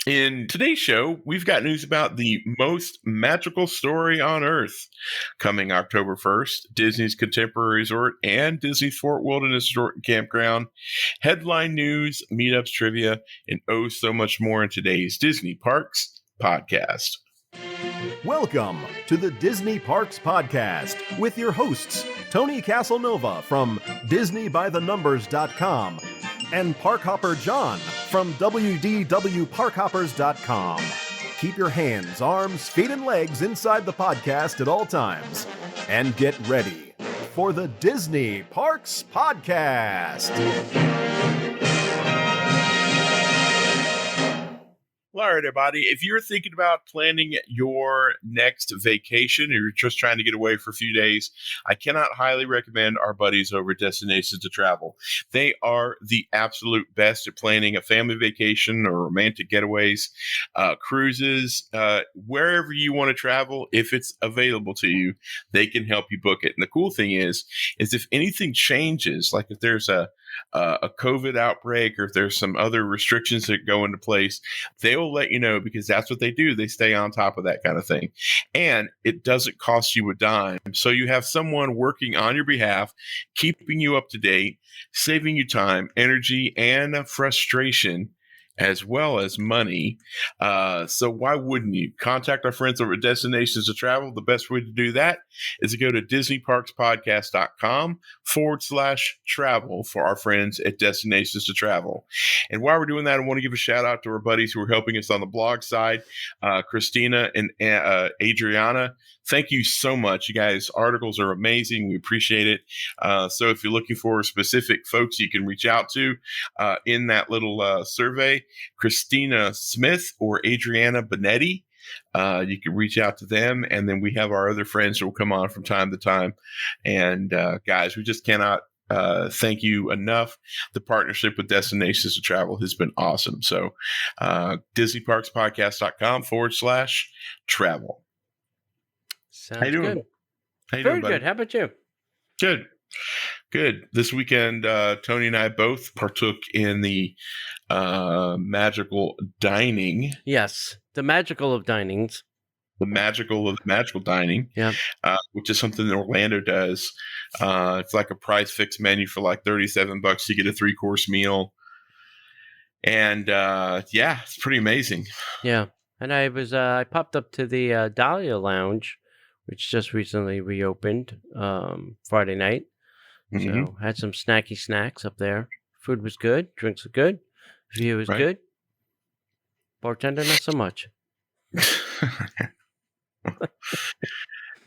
In today's show, we've got news about the most magical story on Earth. Coming October 1st, Disney's Contemporary Resort and Disney's Fort Wilderness Resort and Campground. Headline news, meetups, trivia, and oh so much more in today's Disney Parks podcast. Welcome to the Disney Parks Podcast with your hosts, Tony Caselnova from DisneyByTheNumbers.com and Parkhopper John from WDWParkhoppers.com. Keep your hands, arms, feet, and legs inside the podcast at all times. And get ready for the Disney Parks Podcast. Hello, everybody. If you're thinking about planning your next vacation or you're just trying to get away for a few days, I cannot highly recommend our buddies over at Destinations to Travel. They are the absolute best at planning a family vacation or romantic getaways, cruises, wherever you want to travel. If it's available to you, they can help you book it. And the cool thing is if anything changes, like if there's a COVID outbreak or if there's some other restrictions that go into place, they'll let you know because that's what they do. They stay on top of that kind of thing. And it doesn't cost you a dime. So you have someone working on your behalf, keeping you up to date, saving you time, energy, and frustration, as well as money. So why wouldn't you contact our friends over at Destinations to Travel? The best way to do that is to go to DisneyParksPodcast.com/travel for our friends at Destinations to Travel. And while we're doing that, I want to give a shout out to our buddies who are helping us on the blog side, Christina and Adriana. Thank you so much. You guys' articles are amazing. We appreciate it. So if you're looking for specific folks you can reach out to in that little survey, Christina Smith or Adriana Benetti, you can reach out to them. And then we have our other friends who will come on from time to time. And guys, we just cannot thank you enough. The partnership with Destinations to Travel has been awesome. So DisneyParksPodcast.com/travel. Sounds How you doing? good. How you Very doing, buddy? good. How about you? Good. This weekend, Tony and I both partook in the magical dining. Yes, the magical of dinings. The magical of magical dining. Yeah. Which is something that Orlando does. It's like a price fixed menu for like $37. You get a 3-course meal. And it's pretty amazing. Yeah. And I popped up to the Dahlia Lounge, which just recently reopened Friday night. Mm-hmm. So had some snacky snacks up there. Food was good. Drinks were good. View was good. Bartender, not so much.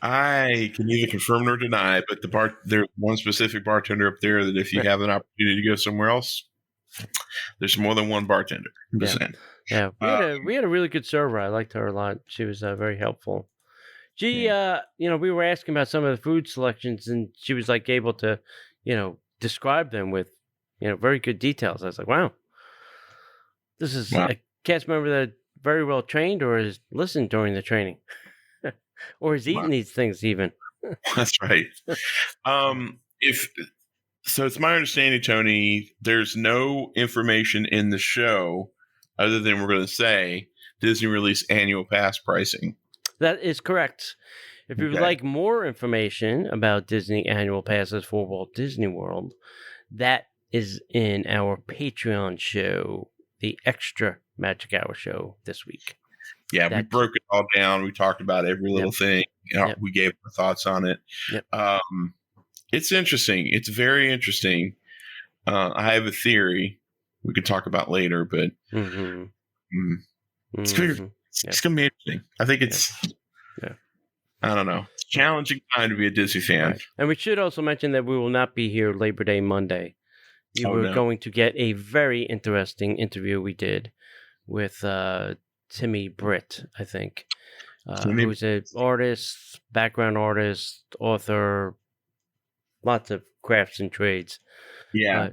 I can neither confirm nor deny, but there's one specific bartender up there that if you have an opportunity to go somewhere else, there's more than one bartender. I'm just saying. Yeah, we had a really good server. I liked her a lot. She was very helpful. She, we were asking about some of the food selections, and she was like able to, describe them with, very good details. I was like, wow, this is a cast member that very well trained, or has listened during the training, or has eaten these things even. That's right. So it's my understanding, Tony, there's no information in the show other than we're going to say Disney released annual pass pricing. That is correct. If you would like more information about Disney annual passes for Walt Disney World, that is in our Patreon show, the Extra Magic Hour show this week. Yeah, we broke it all down. We talked about every little thing. We gave our thoughts on it. Yep. It's interesting. It's very interesting. I have a theory we could talk about later, but it's going to be interesting. I think it's, I don't know, it's a challenging time to be a Disney fan. Right. And we should also mention that we will not be here Labor Day Monday. We're going to get a very interesting interview we did with Timmy Britt, I think, who's an artist, background artist, author, lots of crafts and trades. Yeah.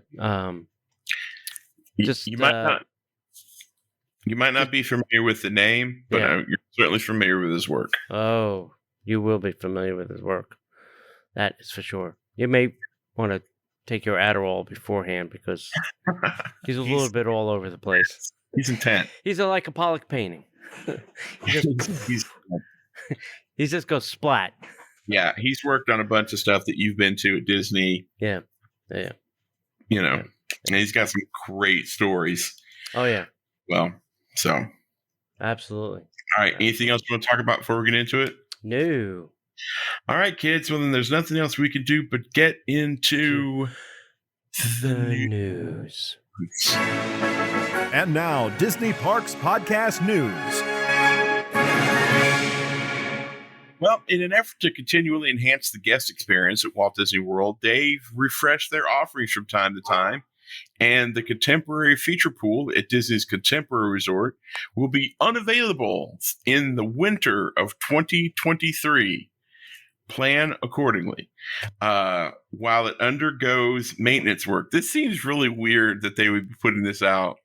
You might not be familiar with the name, but you're certainly familiar with his work. Oh, you will be familiar with his work. That is for sure. You may want to take your Adderall beforehand because he's a little bit all over the place. He's intent. He's like a Pollock painting. He just goes splat. Yeah, he's worked on a bunch of stuff that you've been to at Disney. Yeah. And he's got some great stories. Oh, yeah. Well, so. Absolutely. All right. Anything else you want to talk about before we get into it? No. All right, kids. Well, then there's nothing else we can do but get into the news. And now, Disney Parks Podcast News. Well, in an effort to continually enhance the guest experience at Walt Disney World, they've refreshed their offerings from time to time. And the contemporary feature pool at Disney's Contemporary Resort will be unavailable in the winter of 2023. Plan accordingly while it undergoes maintenance work. This seems really weird that they would be putting this out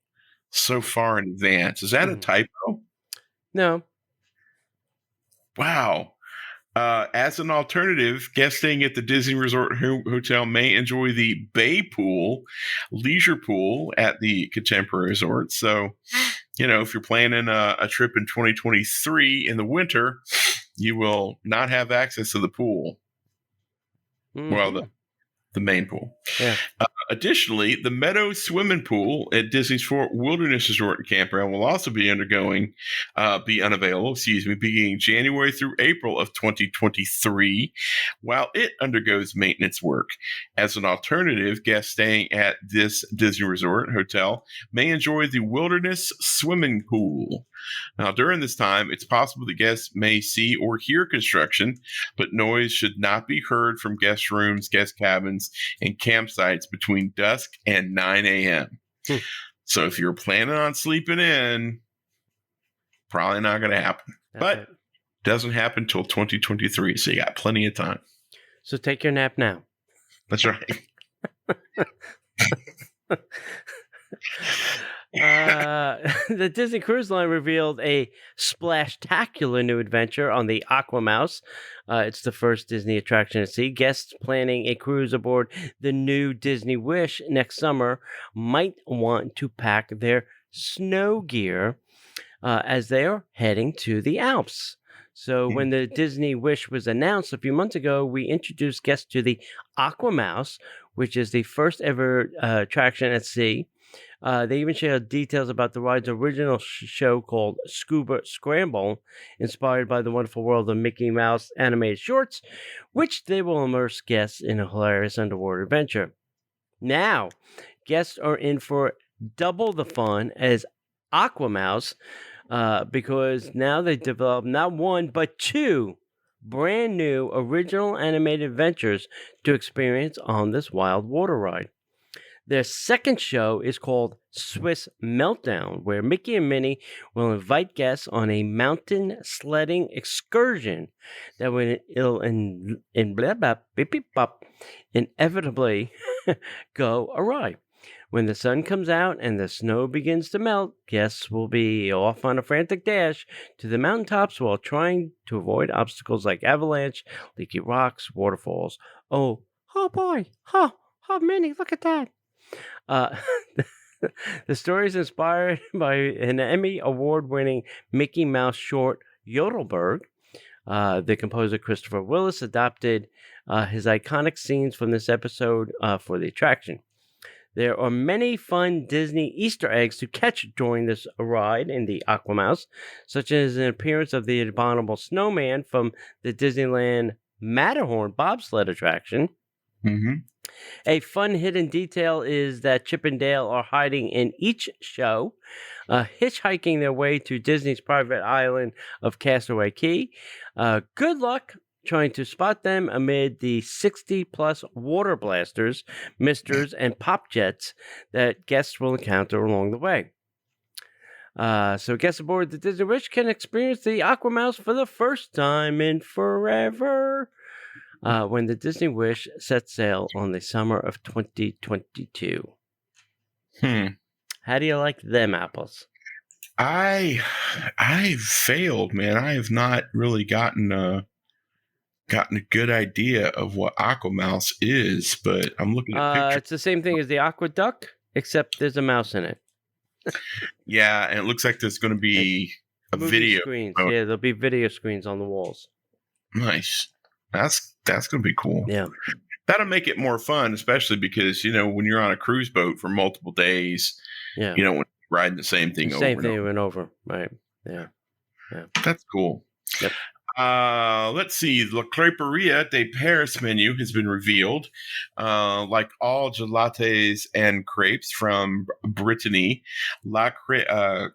so far in advance. Is that a typo? No. Wow. As an alternative, guests staying at the Disney Resort Hotel may enjoy the Bay Pool, leisure pool at the Contemporary Resort. So, if you're planning a trip in 2023 in the winter, you will not have access to the pool. Mm-hmm. Well, the main pool. Yeah. Additionally, the Meadow Swimming Pool at Disney's Fort Wilderness Resort and Campground will also be unavailable, beginning January through April of 2023, while it undergoes maintenance work. As an alternative, guests staying at this Disney Resort Hotel may enjoy the Wilderness Swimming Pool. Now, during this time, it's possible the guests may see or hear construction, but noise should not be heard from guest rooms, guest cabins, and campsites between dusk and 9 a.m. So if you're planning on sleeping in, probably not going to happen. But it doesn't happen until 2023, so you got plenty of time. So take your nap now. That's right. The Disney Cruise Line revealed a splashtacular new adventure on the Aqua Mouse. It's the first Disney attraction at sea. Guests planning a cruise aboard the new Disney Wish next summer might want to pack their snow gear as they are heading to the Alps. So when the Disney Wish was announced a few months ago, we introduced guests to the Aqua Mouse, which is the first ever attraction at sea. They even shared details about the ride's original show called Scuba Scramble, inspired by the wonderful world of Mickey Mouse animated shorts, which they will immerse guests in a hilarious underwater adventure. Now, guests are in for double the fun as Aqua Mouse because now they developed not one, but two brand new original animated adventures to experience on this wild water ride. Their second show is called Swiss Meltdown, where Mickey and Minnie will invite guests on a mountain sledding excursion that will inevitably go awry. When the sun comes out and the snow begins to melt, guests will be off on a frantic dash to the mountaintops while trying to avoid obstacles like avalanche, leaky rocks, waterfalls. Oh boy! Oh, Minnie, look at that! The story is inspired by an Emmy Award-winning Mickey Mouse short, Yodelberg. The composer Christopher Willis adopted his iconic scenes from this episode for the attraction. There are many fun Disney Easter eggs to catch during this ride in the Aqua Mouse, such as an appearance of the abominable snowman from the Disneyland Matterhorn bobsled attraction. Mm-hmm. A fun hidden detail is that Chip and Dale are hiding in each show, hitchhiking their way to Disney's private island of Castaway Cay. Good luck trying to spot them amid the 60-plus water blasters, misters, and pop jets that guests will encounter along the way. So guests aboard the Disney Wish can experience the Aqua Mouse for the first time in forever. When the Disney Wish sets sail on the summer of 2022. How do you like them apples? I failed, man. I have not really gotten a good idea of what Aqua Mouse is, but I'm looking at pictures. It's the same thing as the Aqua Duck, except there's a mouse in it. Yeah, and it looks like there's going to be a Movie video. screens. Oh, Yeah, there'll be video screens on the walls. nice. That's going to be cool. Yeah. That'll make it more fun, especially because, when you're on a cruise boat for multiple days, Yeah. you don't want to be riding the same thing over and over. and over. Right. Yeah. Yeah. That's cool. Yep. Let's see. La Creperia de Paris menu has been revealed. Like all gelates and crepes from Brittany, Creperia,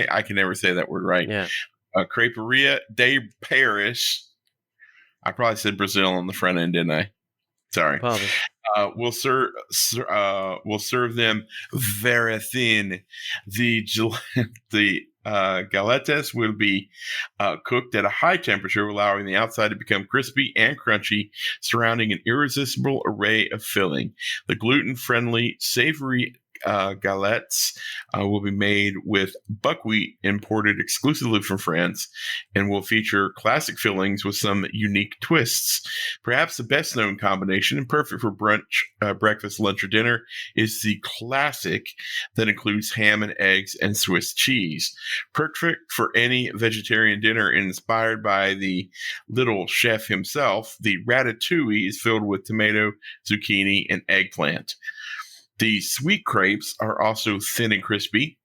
I can never say that word right. Yeah. Creperia de Paris. I probably said Brazil on the front end, didn't I? Sorry. Probably. We'll serve them very thin. The galettes will be cooked at a high temperature, allowing the outside to become crispy and crunchy, surrounding an irresistible array of filling. The gluten-friendly, savory galettes will be made with buckwheat imported exclusively from France and will feature classic fillings with some unique twists. Perhaps the best known combination and perfect for brunch, breakfast, lunch, or dinner is the classic that includes ham and eggs and Swiss cheese. Perfect for any vegetarian dinner, inspired by the little chef himself. The ratatouille is filled with tomato, zucchini, and eggplant. The sweet crepes are also thin and crispy.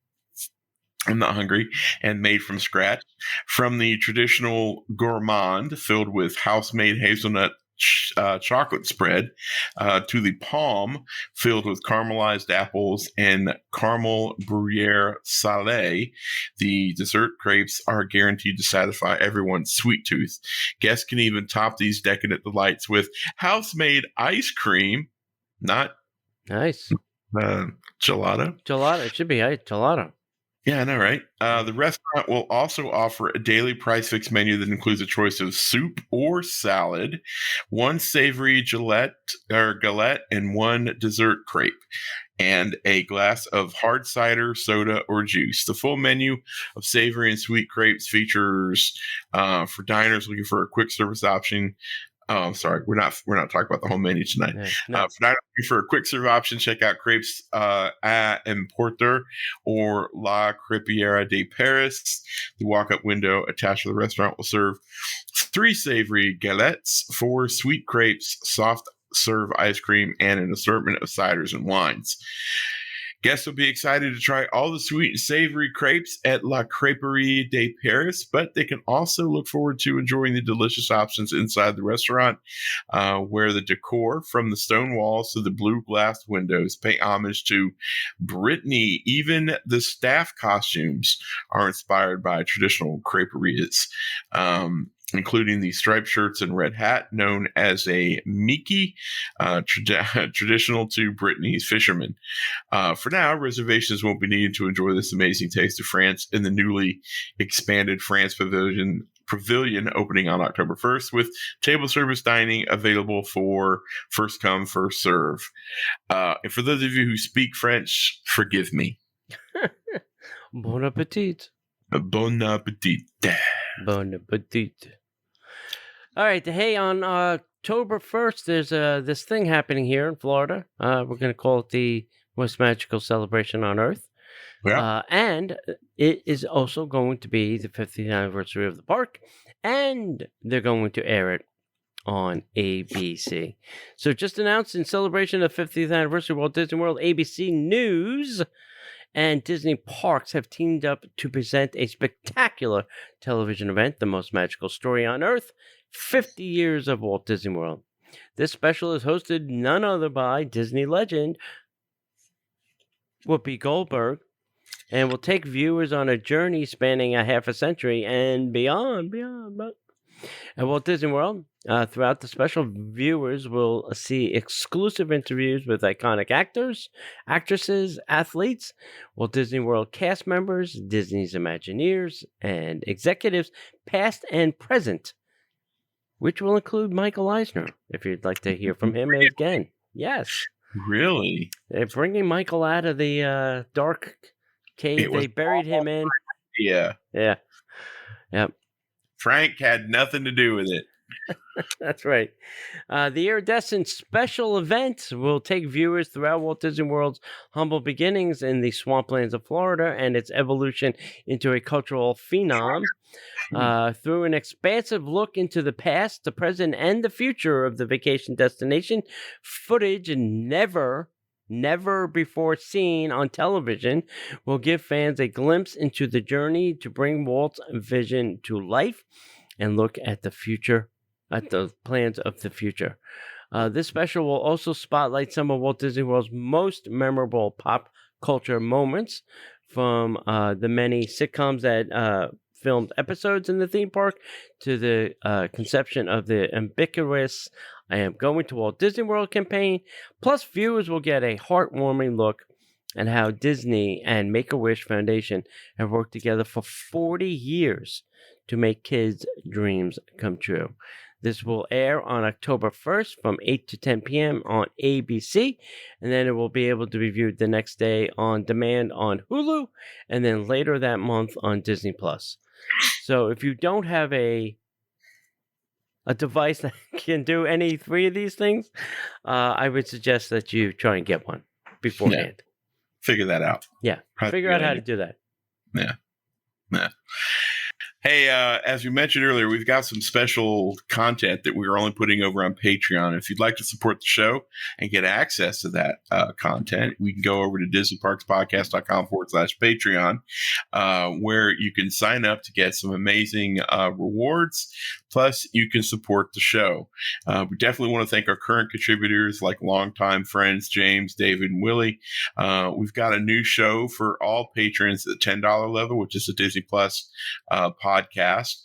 I'm not hungry. And made from scratch. From the traditional gourmand filled with house-made hazelnut chocolate spread to the palm filled with caramelized apples and caramel Gruyere salé, the dessert crepes are guaranteed to satisfy everyone's sweet tooth. Guests can even top these decadent delights with house-made ice cream. Not Nice. Gelato. Gelato. It should be gelato. Yeah, I know, right? The restaurant will also offer a daily price fix menu that includes a choice of soup or salad, one savory galette, and one dessert crepe, and a glass of hard cider, soda, or juice. The full menu of savory and sweet crepes features for diners looking for a quick service option. Oh, sorry. We're not talking about the whole menu tonight. Yeah, no. For a quick serve option, check out Crepes à Emporter or La Crepiera de Paris. The walk-up window attached to the restaurant will serve 3 savory galettes, 4 sweet crepes, soft serve ice cream, and an assortment of ciders and wines. Guests will be excited to try all the sweet and savory crepes at La Creperie de Paris, but they can also look forward to enjoying the delicious options inside the restaurant, where the decor from the stone walls to the blue glass windows pay homage to Brittany. Even the staff costumes are inspired by traditional creperias, including the striped shirts and red hat known as a Miki, traditional to Brittany's fishermen. For now, reservations won't be needed to enjoy this amazing taste of France in the newly expanded France Pavilion opening on October 1st, with table service dining available for first come, first serve. And for those of you who speak French, forgive me. Bon appetit. Bon appetit. Bon appetit. All right. Hey, on October 1st, there's this thing happening here in Florida. We're going to call it the most magical celebration on Earth. Yeah. And it is also going to be the 50th anniversary of the park, and they're going to air it on ABC. So just announced in celebration of 50th anniversary of Walt Disney World, ABC News and Disney Parks have teamed up to present a spectacular television event, The Most Magical Story on Earth, 50 Years of Walt Disney World. This special is hosted none other by Disney legend Whoopi Goldberg, and will take viewers on a journey spanning a half a century and beyond. At Walt Disney World, throughout the special, viewers will see exclusive interviews with iconic actors, actresses, athletes, Walt Disney World cast members, Disney's Imagineers, and executives past and present, which will include Michael Eisner, if you'd like to hear from him again. Yes. Really? They're bringing Michael out of the dark cave they buried him in. Yeah. Yeah. Yep. Frank had nothing to do with it. That's right. The Iridescent special event will take viewers throughout Walt Disney World's humble beginnings in the swamplands of Florida and its evolution into a cultural phenom. Through an expansive look into the past, the present, and the future of the vacation destination, footage never before seen on television will give fans a glimpse into the journey to bring Walt's vision to life and look at the future, at the plans of the future. This special will also spotlight some of Walt Disney World's most memorable pop culture moments, from the many sitcoms that filmed episodes in the theme park to the conception of the ambiguous "I Am Going to Walt Disney World" campaign. Plus, viewers will get a heartwarming look at how Disney and Make-A-Wish Foundation have worked together for 40 years to make kids' dreams come true. This will air on October 1st from 8 to 10 p.m. on ABC, and then it will be able to be viewed the next day on demand on Hulu, and then later that month on Disney+. So if you don't have a device that can do any three of these things, I would suggest that you try and get one beforehand. Yeah. Figure that out. Yeah, figure out how to do that. Yeah. Hey, as we mentioned earlier, we've got some special content that we're only putting over on Patreon. If you'd like to support the show and get access to that content, we can go over to DisneyParksPodcast.com/Patreon, where you can sign up to get some amazing rewards. Plus, you can support the show. We definitely want to thank our current contributors, like longtime friends James, David, and Willie. We've got a new show for all patrons at the $10 level, which is the Disney Plus podcast.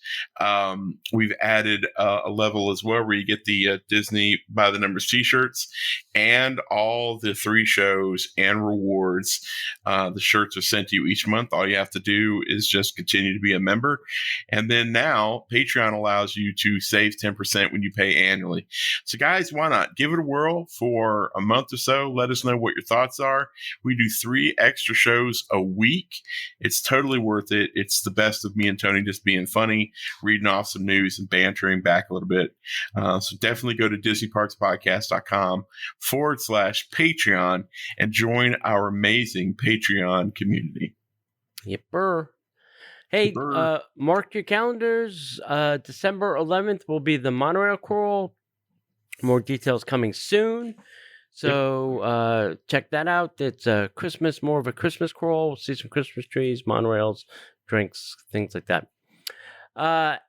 We've added a level as well where you get the Disney by the Numbers t-shirts and all the 3 shows and rewards. The shirts are sent to you each month. All you have to do is just continue to be a member. And then now Patreon allows you to save 10% when you pay annually. So guys, why not give it a whirl for a month or so? Let us know what your thoughts are. We do 3 extra shows a week. It's totally worth it. It's the best of me and Tony just being funny, reading off some news and bantering back a little bit. So definitely go to DisneyParksPodcast.com/Patreon and join our amazing Patreon community. Yepper. Hey, mark your calendars. December 11th will be the monorail crawl. More details coming soon. So check that out. It's Christmas, more of a Christmas crawl. We'll see some Christmas trees, monorails, drinks, things like that.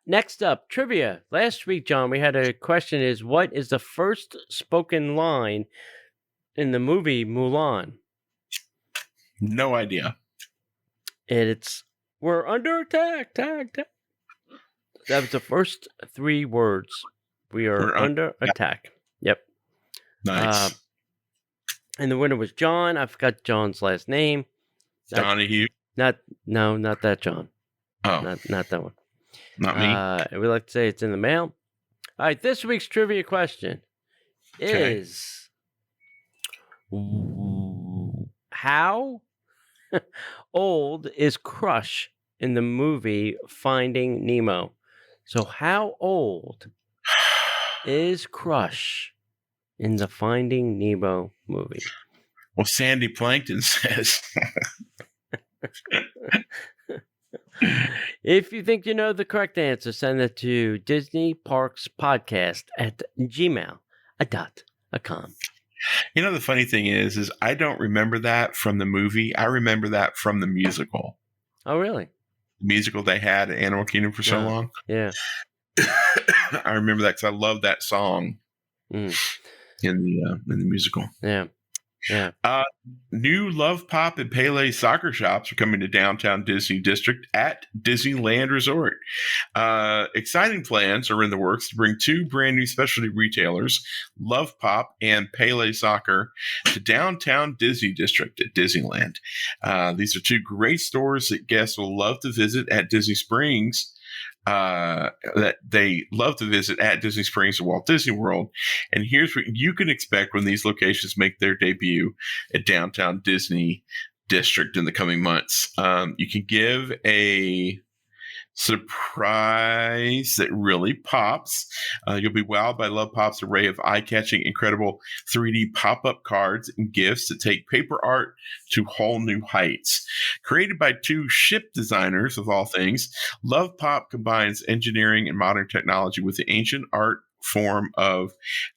Next up, trivia. Last week, John, we had a question: is what is the first spoken line in the movie Mulan? No idea. It's "We're under attack, tag. That was the first 3 words. We are under attack. Yep. Nice. And the winner was John. I forgot John's last name. Donahue. Not that John. Oh, not that one. Not me. We like to say it's in the mail. All right, this week's trivia question is: how old is Crush in the movie Finding Nemo? So how old is Crush in the Finding Nemo movie? Well, Sandy Plankton says. If you think you know the correct answer, send it to DisneyParksPodcast@gmail.com. You know, the funny thing is I don't remember that from the movie. I remember that from the musical. Oh, really? The musical they had at Animal Kingdom for so long. Yeah. I remember that because I love that song in the musical. Yeah. Yeah. New Love Pop and Pele soccer shops are coming to downtown Disney District at Disneyland Resort. Exciting plans are in the works to bring 2 brand new specialty retailers, Love Pop and Pele Soccer, to downtown Disney District at Disneyland. These are 2 great stores that guests will love to visit at Disney Springs. That they love to visit at Disney Springs or Walt Disney World. And here's what you can expect when these locations make their debut at downtown Disney District in the coming months. You can give a surprise that really pops. You'll be wowed by Love Pop's array of eye-catching, incredible 3D pop-up cards and gifts that take paper art to whole new heights. Created by two ship designers, of all things, Love Pop combines engineering and modern technology with the ancient art form of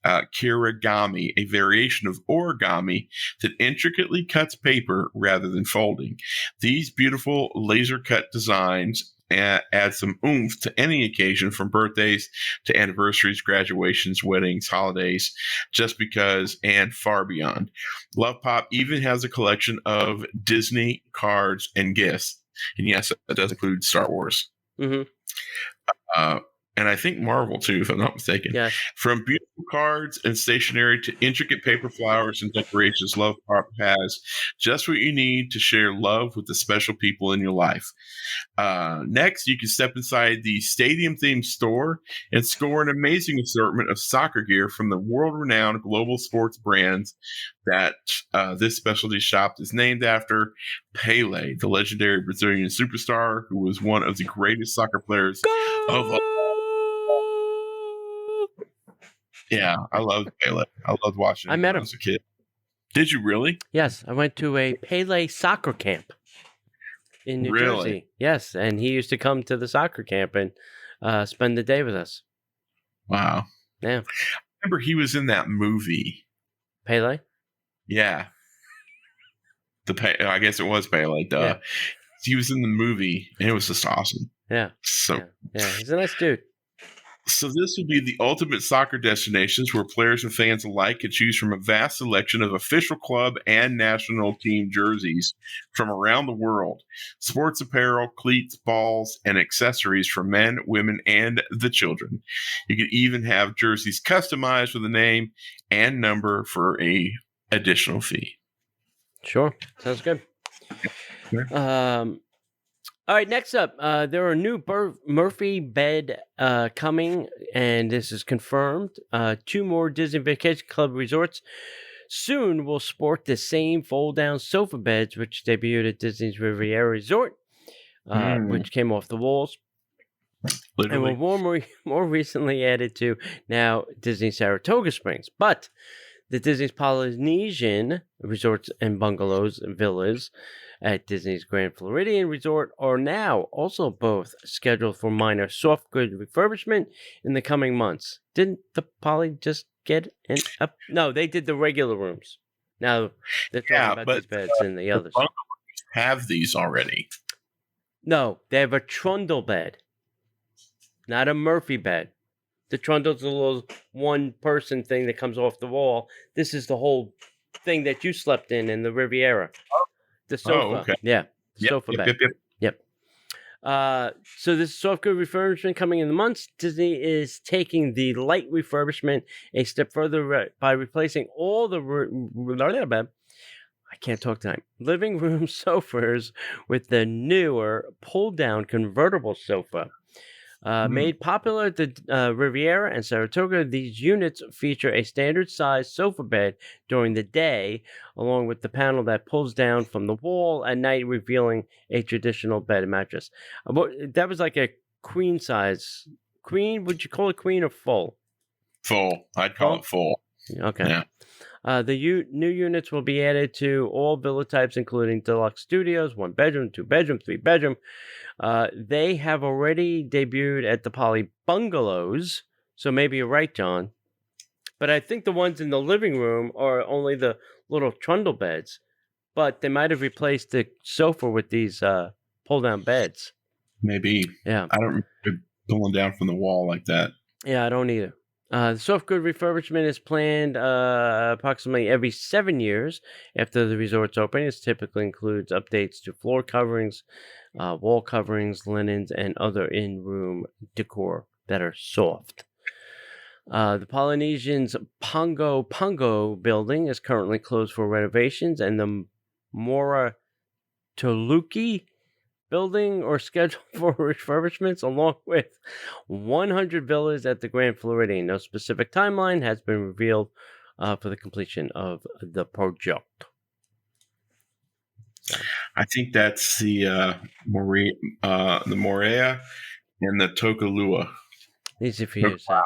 kirigami, a variation of origami that intricately cuts paper rather than folding. These beautiful laser-cut designs add some oomph to any occasion, from birthdays to anniversaries, graduations, weddings, holidays, just because, and far beyond. Love Pop even has a collection of Disney cards and gifts. And yes, that does include Star Wars. Mm-hmm. And I think Marvel, too, if I'm not mistaken. Yes. From beautiful cards and stationery to intricate paper flowers and decorations, Love Pop has just what you need to share love with the special people in your life. Next, you can step inside the stadium-themed store and score an amazing assortment of soccer gear from the world-renowned global sports brands that this specialty shop is named after. Pele, the legendary Brazilian superstar who was one of the greatest soccer players of all. Yeah, I loved Pele. I loved watching him when I was a kid. Did you really? Yes, I went to a Pele soccer camp in New Jersey. Yes, and he used to come to the soccer camp and spend the day with us. Wow. Yeah. I remember he was in that movie. Pele? Yeah. I guess it was Pele, duh. Yeah. He was in the movie, and it was just awesome. Yeah. Yeah, he's a nice dude. So this would be the ultimate soccer destinations where players and fans alike can choose from a vast selection of official club and national team jerseys from around the world. Sports apparel, cleats, balls, and accessories for men, women, and the children. You can even have jerseys customized with a name and number for a additional fee. Sure. Sounds good. Sure. All right, next up, there are new Murphy bed coming, and this is confirmed. 2 more Disney Vacation Club resorts soon will sport the same fold-down sofa beds, which debuted at Disney's Riviera Resort, which came off the walls. Literally. And were more recently added to now Disney Saratoga Springs. But the Disney's Polynesian resorts and bungalows and villas at Disney's Grand Floridian Resort are now also both scheduled for minor soft goods refurbishment in the coming months. Didn't the Poly just get No, they did the regular rooms. Now they're talking about these beds and the others. Have these already? No, they have a trundle bed, not a Murphy bed. The trundle's a little one-person thing that comes off the wall. This is the whole thing that you slept in the Riviera. The sofa. Oh, okay. Yeah. Sofa bed. Yep. So this soft good refurbishment coming in the months. Disney is taking the light refurbishment a step further by replacing all the I can't talk tonight. Living room sofas with the newer pull-down convertible sofa. Made popular at the Riviera and Saratoga, these units feature a standard-sized sofa bed during the day, along with the panel that pulls down from the wall at night, revealing a traditional bed and mattress. That was like a queen size. Queen? Would you call it queen or full? Full. I'd call it full. Okay. Yeah. The new units will be added to all villa types, including deluxe studios, 1 bedroom, 2 bedroom, 3 bedroom. They have already debuted at the Poly bungalows, so maybe you're right, John. But I think the ones in the living room are only the little trundle beds. But they might have replaced the sofa with these pull-down beds. Maybe. Yeah. I don't remember pulling down from the wall like that. Yeah, I don't either. The soft good refurbishment is planned approximately every 7 years after the resort's opening. It typically includes updates to floor coverings, wall coverings, linens, and other in-room decor that are soft. The Polynesian's Pongo building is currently closed for renovations, and the Mora Toluki building or scheduled for refurbishments, along with 100 villas at the Grand Floridian. No specific timeline has been revealed for the completion of the project. I think that's the Morea and the Tokalua. Easy for you to say.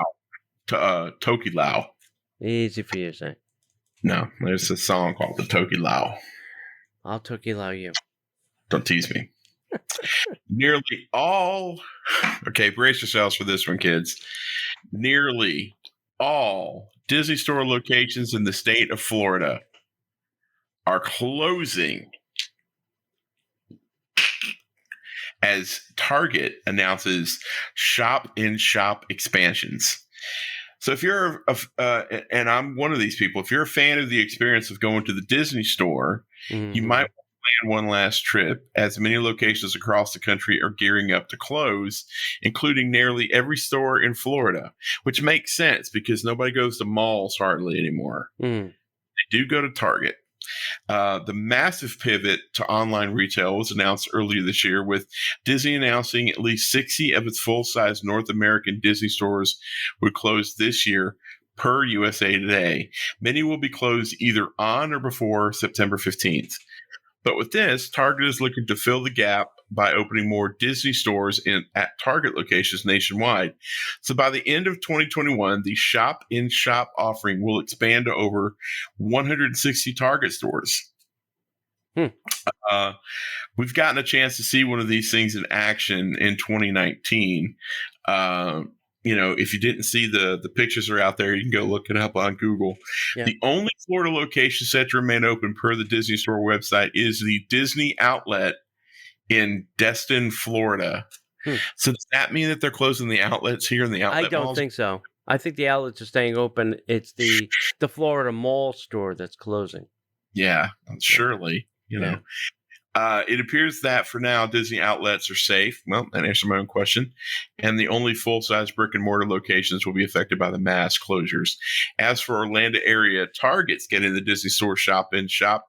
Tokilau. Easy for you to say. No, there's a song called the Tokilau. I'll Tokilau you. Don't tease me. Nearly all. Okay, brace yourselves for this one, kids. Nearly all Disney Store locations in the state of Florida are closing as Target announces shop-in-shop expansions. So if you're, and I'm one of these people, if you're a fan of the experience of going to the Disney Store, you might plan one last trip, as many locations across the country are gearing up to close, including nearly every store in Florida, which makes sense because nobody goes to malls hardly anymore. They do go to Target. The massive pivot to online retail was announced earlier this year, with Disney announcing at least 60 of its full-size North American Disney stores would close this year, per USA Today. Many will be closed either on or before September 15th. But with this, Target is looking to fill the gap by opening more Disney stores at Target locations nationwide. So by the end of 2021, the shop-in-shop offering will expand to over 160 Target stores. We've gotten a chance to see one of these things in action in 2019. If you didn't see the pictures are out there, you can go look it up on Google. Yeah. The only Florida location set to remain open per the Disney Store website is the Disney Outlet in Destin, Florida. So does that mean that they're closing the outlets here in the outlet I don't malls? think so. I think the outlets are staying open. It's the Florida Mall store that's closing. Yeah, surely. You know. It appears that for now, Disney outlets are safe. Well, that answers my own question. And the only full-size brick-and-mortar locations will be affected by the mass closures. As for Orlando area Targets getting the Disney Store shop-in-shop,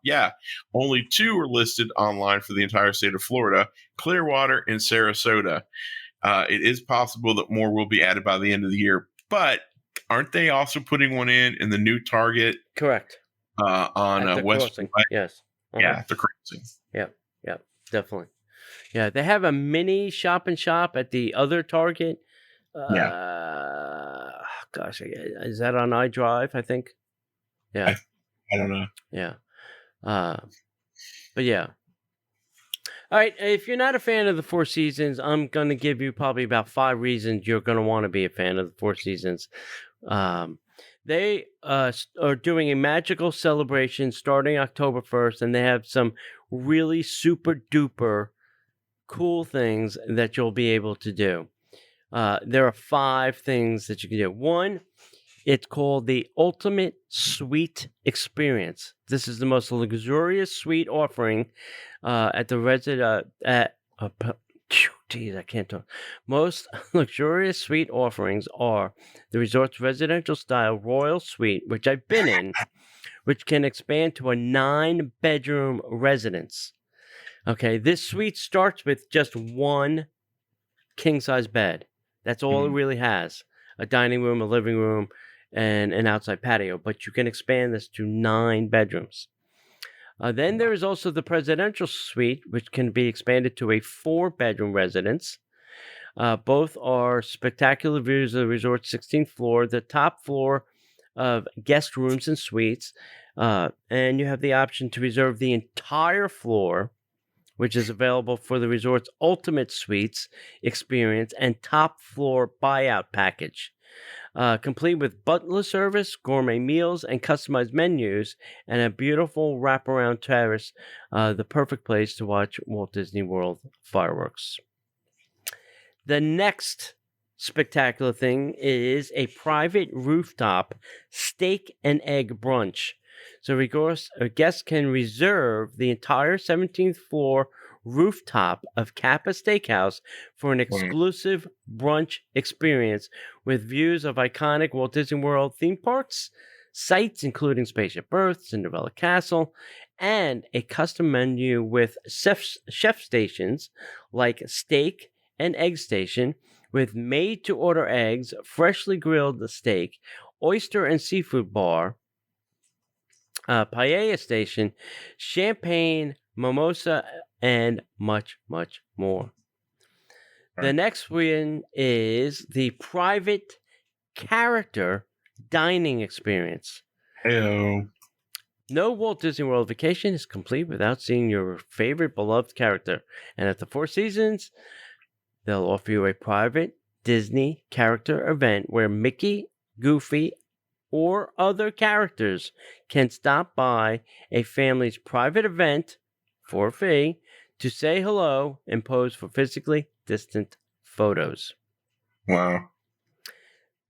only 2 are listed online for the entire state of Florida, Clearwater and Sarasota. It is possible that more will be added by the end of the year. But aren't they also putting one in the new Target? Correct. On West. Yes. Yeah, the crossing. Yep, definitely. Yeah, they have a mini shop-in-shop at the other Target. Gosh, is that on iDrive, I think? Yeah. I don't know. Yeah. But yeah. All right, if you're not a fan of the Four Seasons, I'm going to give you probably about 5 reasons you're going to want to be a fan of the Four Seasons. They are doing a magical celebration starting October 1st, and they have some really super duper cool things that you'll be able to do. There are 5 things that you can do. 1, it's called the Ultimate Suite Experience. This is the most luxurious suite offering at the I can't talk. Most luxurious suite offerings are the resort's residential style royal suite, which I've been in, which can expand to a 9-bedroom residence. Okay, this suite starts with just 1 king-size bed. That's all it really has. A dining room, a living room, and an outside patio. But you can expand this to 9 bedrooms. Then there is also the presidential suite, which can be expanded to a 4-bedroom residence. Both are spectacular views of the resort's 16th floor, the top floor of guest rooms and suites. And you have the option to reserve the entire floor, which is available for the resort's Ultimate Suites experience and top floor buyout package. Complete with butler service, gourmet meals, and customized menus, and a beautiful wraparound terrace, the perfect place to watch Walt Disney World fireworks. The next spectacular thing is a private rooftop steak and egg brunch. So guests can reserve the entire 17th floor rooftop of Kappa Steakhouse for an exclusive brunch experience with views of iconic Walt Disney World theme parks, sites including Spaceship Earth, Cinderella Castle, and a custom menu with chef stations like steak and egg station with made-to-order eggs, freshly grilled steak, oyster and seafood bar, paella station, champagne, mimosa, and much, much more. The next one is the private character dining experience. Heyo. No Walt Disney World vacation is complete without seeing your favorite beloved character. And at the Four Seasons, they'll offer you a private Disney character event where Mickey, Goofy, or other characters can stop by a family's private event for a fee to say hello and pose for physically distant photos. Wow.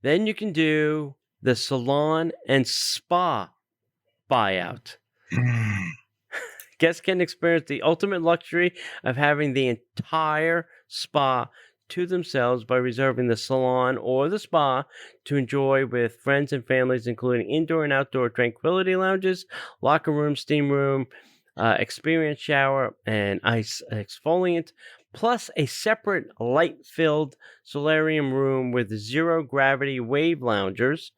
Then you can do the salon and spa buyout. Guests can experience the ultimate luxury of having the entire spa to themselves by reserving the salon or the spa to enjoy with friends and families, including indoor and outdoor tranquility lounges, locker room, steam room, experience shower, and ice exfoliant, plus a separate light-filled solarium room with zero-gravity wave loungers.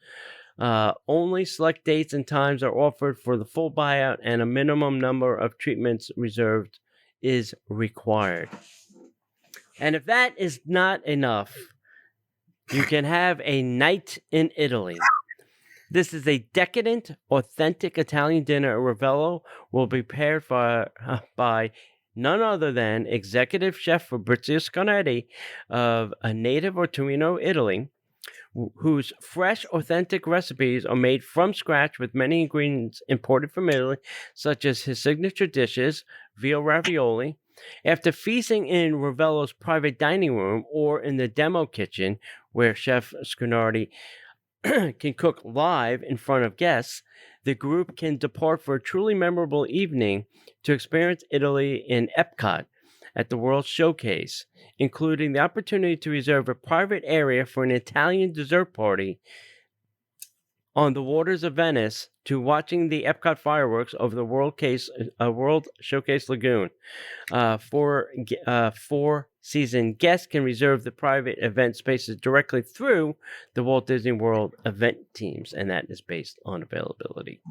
Only select dates and times are offered for the full buyout, and a minimum number of treatments reserved is required. And if that is not enough, you can have a night in Italy. This is a decadent, authentic Italian dinner at Ravello will be prepared by none other than executive chef Fabrizio Scarnetti of a native of Torino, Italy, whose fresh, authentic recipes are made from scratch with many ingredients imported from Italy, such as his signature dishes, veal ravioli. After feasting in Ravello's private dining room or in the demo kitchen, where Chef Scarnetti can cook live in front of guests, the group can depart for a truly memorable evening to experience Italy in Epcot at the World Showcase, including the opportunity to reserve a private area for an Italian dessert party on the waters of Venice to watching the Epcot fireworks over the World Showcase Lagoon. Four-season guests can reserve the private event spaces directly through the Walt Disney World event teams, and that is based on availability.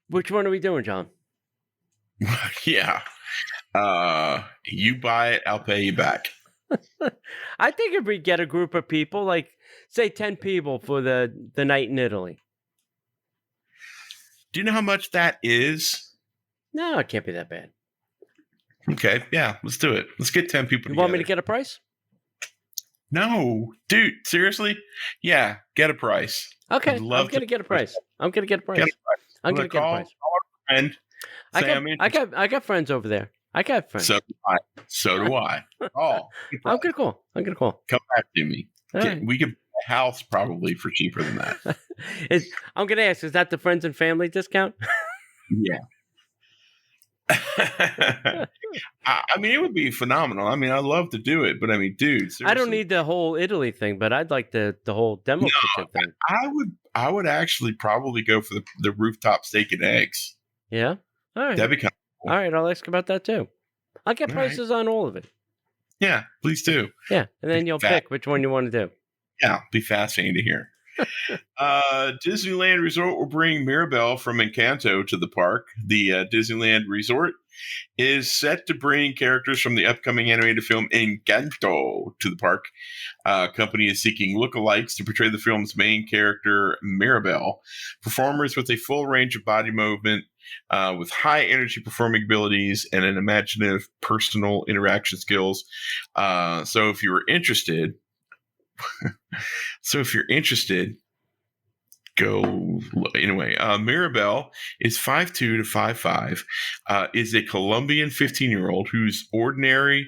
Which one are we doing, John? Yeah. You buy it, I'll pay you back. I think if we get a group of people, like say 10 people for the night in Italy. Do you know how much that is? No, it can't be that bad. Okay, yeah, let's do it. Let's get 10 people You together. want me to get a price? No, dude, seriously? Yeah, get a price. Okay, I'm going to get a price. I'm going to get a price. I'm going to get a price. Friend, I got friends over there. I got friends. So do I. Oh, I'm going to call. Come back to me. Right. We could buy a house probably for cheaper than that. I'm going to ask, is that the friends and family discount? Yeah. I mean, it would be phenomenal. I mean, I'd love to do it, but I mean, dude, seriously. I don't need the whole Italy thing, but I'd like the whole demo kitchen thing. I would actually probably go for the rooftop steak and eggs. Yeah? All right. That'd be kind of cool. All right, I'll ask about that too. I'll get prices on all of it. Yeah, please do. Yeah, and then you'll pick which one you want to do. Yeah, be fascinating to hear. Disneyland Resort will bring Mirabelle from Encanto to the park. The Disneyland Resort is set to bring characters from the upcoming animated film Encanto to the park. Company is seeking lookalikes to portray the film's main character, Mirabelle. Performers with a full range of body movement, with high energy performing abilities and an imaginative personal interaction skills. So if you're interested, go anyway. Mirabelle is 5'2" to 5'5", is a Colombian 15-year-old who's ordinary,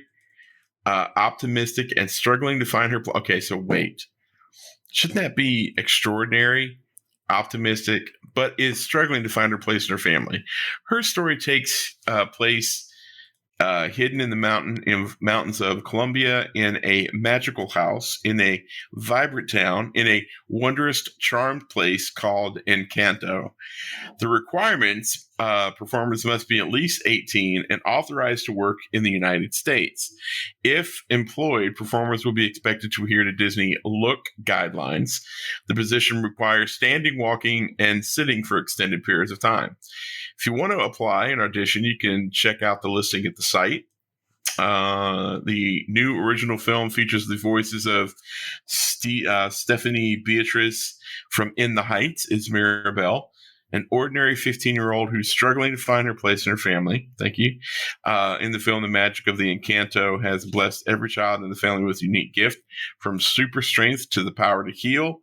optimistic, and struggling to find her. Okay, so wait, shouldn't that be extraordinary, optimistic, but is struggling to find her place in her family? Her story takes place hidden in the mountains of Colombia, in a magical house, in a vibrant town, in a wondrous, charmed place called Encanto. The requirements: performers must be at least 18 and authorized to work in the United States. If employed, performers will be expected to adhere to Disney look guidelines. The position requires standing, walking, and sitting for extended periods of time. If you want to apply and audition, you can check out the listing at the site. The new original film features the voices of Stephanie Beatrice from In the Heights is Mirabelle, an ordinary 15-year-old who's struggling to find her place in her family. Thank you. In the film, the magic of the Encanto has blessed every child in the family with a unique gift, from super strength to the power to heal.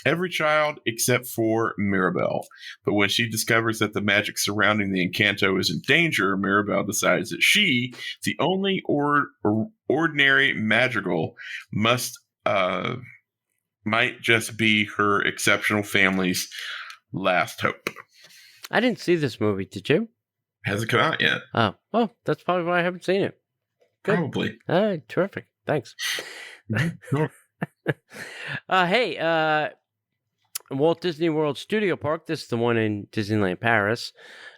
Every child except for Mirabelle. But when she discovers that the magic surrounding the Encanto is in danger, Mirabelle decides that she, the only ordinary madrigal, might just be her exceptional family's last hope. I didn't see this movie. Did you? Hasn't come out yet. Oh, well, that's probably why I haven't seen it. Good. Probably. All right, terrific. Thanks. Sure. Hey, Walt Disney World Studio Park, this is the one in Disneyland Paris,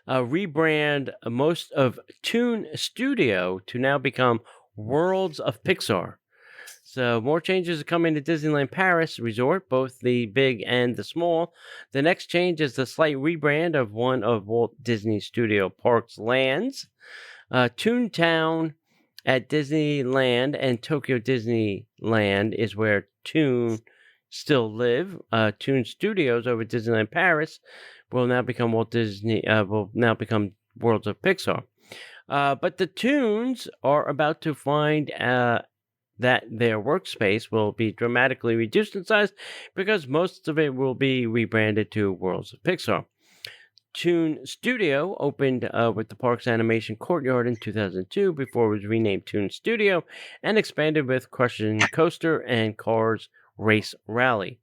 rebrand most of Toon Studio to now become Worlds of Pixar. So more changes are coming to Disneyland Paris Resort, both the big and the small. The next change is the slight rebrand of one of Walt Disney Studio Park's lands. Toontown at Disneyland and Tokyo Disneyland is where Toon still live. Toon Studios over at Disneyland Paris will now become Worlds of Pixar. But the Toons are about to find that their workspace will be dramatically reduced in size because most of it will be rebranded to Worlds of Pixar. Toon Studio opened with the park's animation courtyard in 2002 before it was renamed Toon Studio and expanded with Crushing Coaster and Cars Race Rally.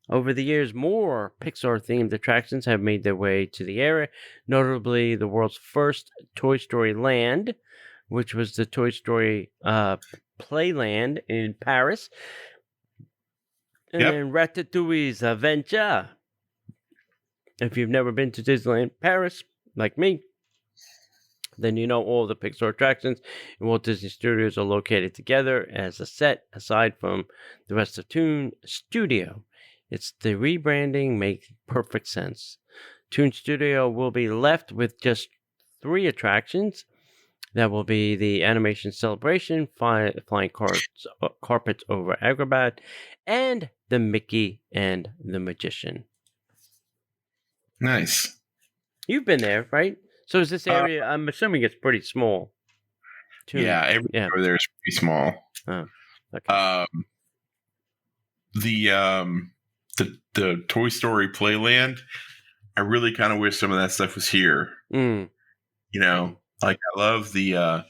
Over the years, more Pixar-themed attractions have made their way to the area, notably the world's first Toy Story Land, which was the Toy Story Playland in Paris, and then Ratatouille's Adventure. If you've never been to Disneyland Paris, like me, then you know all the Pixar attractions in Walt Disney Studios are located together as a set, aside from the rest of Toon Studio. It's the rebranding makes perfect sense. Toon Studio will be left with just 3 attractions. That will be the Animation Celebration, Flying Carpets over Agrabah, and the Mickey and the Magician. Nice. You've been there, right? So is this area, I'm assuming it's pretty small. Yeah, everything over there is pretty small. Oh, okay. The Toy Story Playland, I really kind of wish some of that stuff was here. Mm. You know, like I love I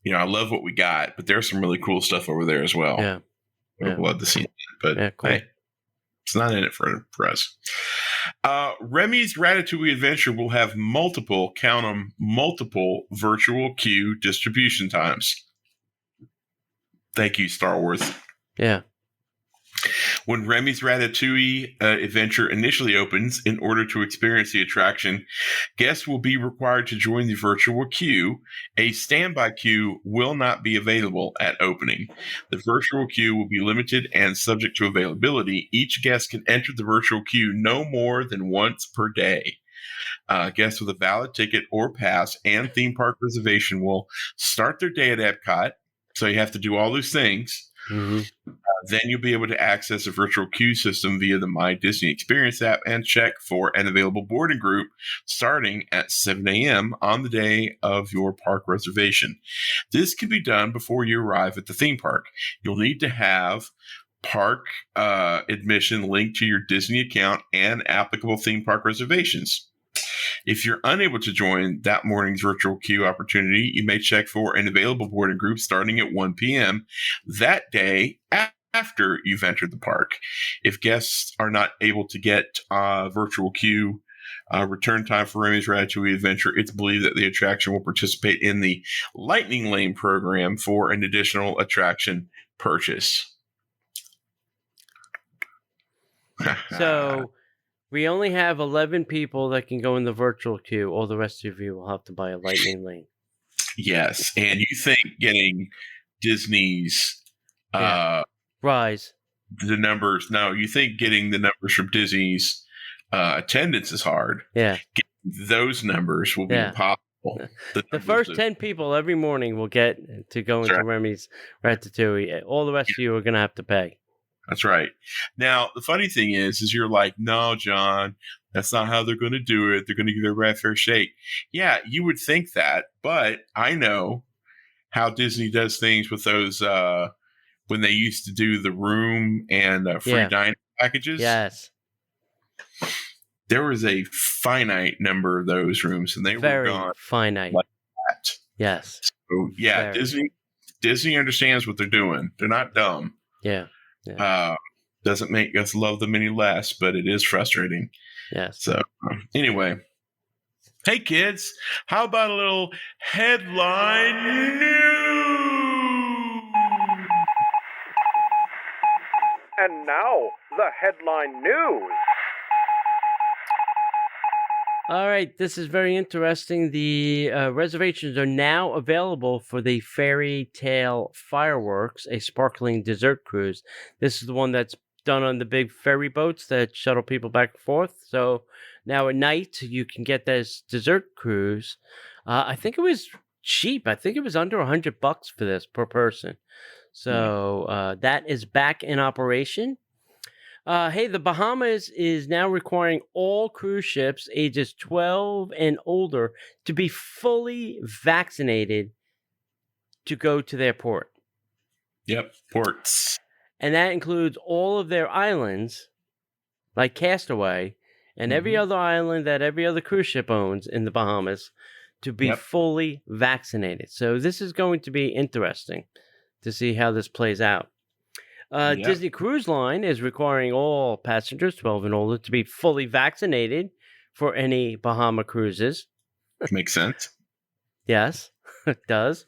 love what we got, but there's some really cool stuff over there as well. Yeah. I'd love to see that, but cool. Hey, it's not in it for us. Remy's Ratatouille Adventure will have multiple virtual queue distribution times. Thank you, Star Wars. Yeah. When Remy's Ratatouille Adventure initially opens, in order to experience the attraction, guests will be required to join the virtual queue. A standby queue will not be available at opening. The virtual queue will be limited and subject to availability. Each guest can enter the virtual queue no more than once per day. Guests with a valid ticket or pass and theme park reservation will start their day at Epcot. So you have to do all those things. Mm-hmm. Then you'll be able to access a virtual queue system via the My Disney Experience app and check for an available boarding group starting at 7 a.m. on the day of your park reservation. This can be done before you arrive at the theme park. You'll need to have park admission linked to your Disney account and applicable theme park reservations. If you're unable to join that morning's virtual queue opportunity, you may check for an available boarding group starting at 1 p.m. that day after you've entered the park. If guests are not able to get virtual queue return time for Remy's Ratatouille Adventure, it's believed that the attraction will participate in the Lightning Lane program for an additional attraction purchase. So we only have 11 people that can go in the virtual queue. All the rest of you will have to buy a Lightning Lane. Yes, and you think getting Disney's Rise. The numbers. No, you think getting the numbers from Disney's attendance is hard. Yeah. Getting those numbers will be impossible The The numbers first do. 10 people every morning will get to go That's into right. Remy's Ratatouille. All the rest of you are going to have to pay. That's right. Now, the funny thing is you're like, no, John, that's not how they're going to do it. They're going to give their fair shake. Yeah, you would think that, but I know how Disney does things with those when they used to do the room and free dining packages. Yes. There was a finite number of those rooms, and they were gone finite. like that. Yes. So, yeah, Disney understands what they're doing. They're not dumb. Yeah. Doesn't make us love them any less, but it is frustrating. Yes. So, anyway. Hey, kids, how about a little headline news? And now, the headline news. All right, this is very interesting. The reservations are now available for the Fairy Tale Fireworks, a sparkling dessert cruise. This is the one that's done on the big ferry boats that shuttle people back and forth. So now at night, you can get this dessert cruise. I think it was cheap. I think it was under $100 for this per person. So that is back in operation. Hey, the Bahamas is now requiring all cruise ships ages 12 and older to be fully vaccinated to go to their port. Yep, ports. And that includes all of their islands, like Castaway, and every other island that every other cruise ship owns in the Bahamas, to be fully vaccinated. So this is going to be interesting to see how this plays out. Disney Cruise Line is requiring all passengers 12 and older to be fully vaccinated for any Bahama cruises. Makes sense. Yes, it does.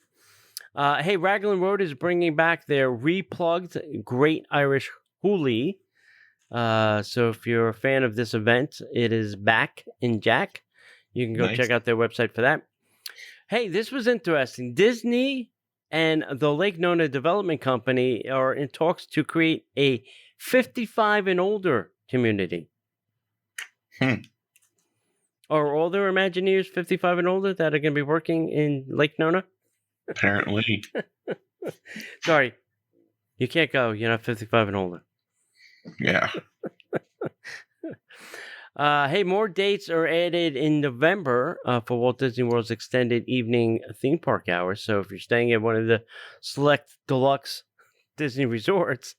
Hey, Raglan Road is bringing back their replugged Great Irish Hoolie. So if you're a fan of this event, it is back in Jack. You can go check out their website for that. Hey, this was interesting. Disney and the Lake Nona Development Company are in talks to create a 55 and older community. Are all their Imagineers 55 and older that are going to be working in Lake Nona? Apparently. Sorry, you can't go. You're not 55 and older. Yeah. Hey, more dates are added in November for Walt Disney World's extended evening theme park hours. So if you're staying at one of the select deluxe Disney resorts,